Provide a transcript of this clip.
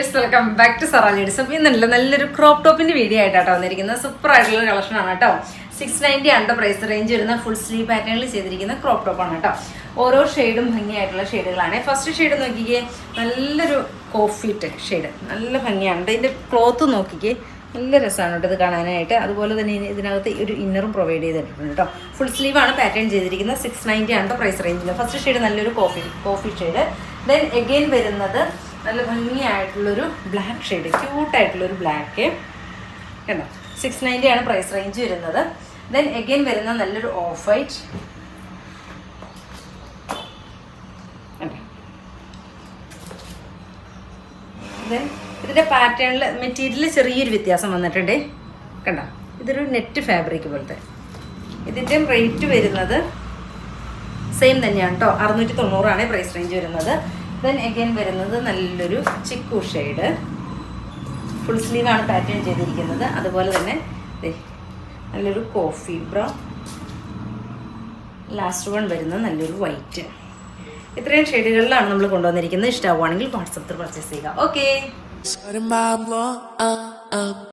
Viewers, welcome back to Sara ladies. അപ്പോൾ ഇന്നല്ല നല്ലൊരു ക്രോപ്പ് ടോപ്പിന്റെ വീഡിയോ ആയിട്ടാണ് വന്നിരിക്കുന്നത്. സൂപ്പർ ആയിട്ടുള്ള കളക്ഷൻ ആണ് കേട്ടോ. 690 ആണ് പ്രൈസ് റേഞ്ച് വരുന്ന ഫുൾ സ്ലീവ് പാറ്റേണിൽ ചെയ്തിരിക്കുന്ന ക്രോപ്പ് ടോപ്പാണ് കേട്ടോ. ഓരോ ഷെയ്ഡും ഭംഗിയായിട്ടുള്ള ഷെയ്ഡുകളാണ്. ഫസ്റ്റ് ഷെയ്ഡ് നോക്കിക്കേ, നല്ലൊരു കോഫി ഷെയ്ഡ്, നല്ല ഭംഗിയാണ്. ഇതിൻ്റെ ക്ലോത്ത് നോക്കിക്കേ, നല്ല രസമാണ് കേട്ടോ ഇത് കാണാനായിട്ട്. അതുപോലെ തന്നെ ഇതിനകത്ത് ഒരു ഇന്നറും പ്രൊവൈഡ് ചെയ്തിട്ടുണ്ട് കേട്ടോ. ഫുൾ സ്ലീവാണ് പാറ്റേൺ ചെയ്തിരിക്കുന്നത്. 690 ആണ് പ്രൈസ് റേഞ്ചിൽ. ഫസ്റ്റ് ഷെയ്ഡ് നല്ലൊരു കോഫി ഷെയ്ഡ്. ദെൻ എഗെയിൻ വരുന്നത് നല്ല ഭംഗിയായിട്ടുള്ളൊരു ബ്ലാക്ക് ഷെയ്ഡ്, ക്യൂട്ടായിട്ടുള്ളൊരു ബ്ലാക്ക് കണ്ടോ. 690 ആണ് പ്രൈസ് റേഞ്ച് വരുന്നത്. ദെൻ എഗെയിൻ വരുന്ന നല്ലൊരു ഓഫ് വൈറ്റ്, ദെൻ ഇതിൻ്റെ പാറ്റേണിൽ മെറ്റീരിയൽ ചെറിയൊരു വ്യത്യാസം വന്നിട്ടുണ്ട് കണ്ടോ. ഇതൊരു നെറ്റ് ഫാബ്രിക് പോലത്തെ. ഇതിൻ്റെ റേറ്റ് വരുന്നത് സെയിം തന്നെയാണ് കേട്ടോ, 690 പ്രൈസ് റേഞ്ച് വരുന്നത്. ദെൻ എഗെയിൻ വരുന്നത് നല്ലൊരു ചിക്കു ഷെയ്ഡ്, ഫുൾ സ്ലീവാണ് പാറ്റേൺ ചെയ്തിരിക്കുന്നത്. അതുപോലെ തന്നെ നല്ലൊരു കോഫി ബ്രൗൺ, ലാസ്റ്റ് വൺ വരുന്നത് നല്ലൊരു വൈറ്റ്. ഇത്രയും ഷെയ്ഡുകളിലാണ് നമ്മൾ കൊണ്ടുവന്നിരിക്കുന്നത്. ഇഷ്ടമാവുകയാണെങ്കിൽ വാട്സപ്പിൽ പർച്ചേസ് ചെയ്യുക. ഓക്കെ.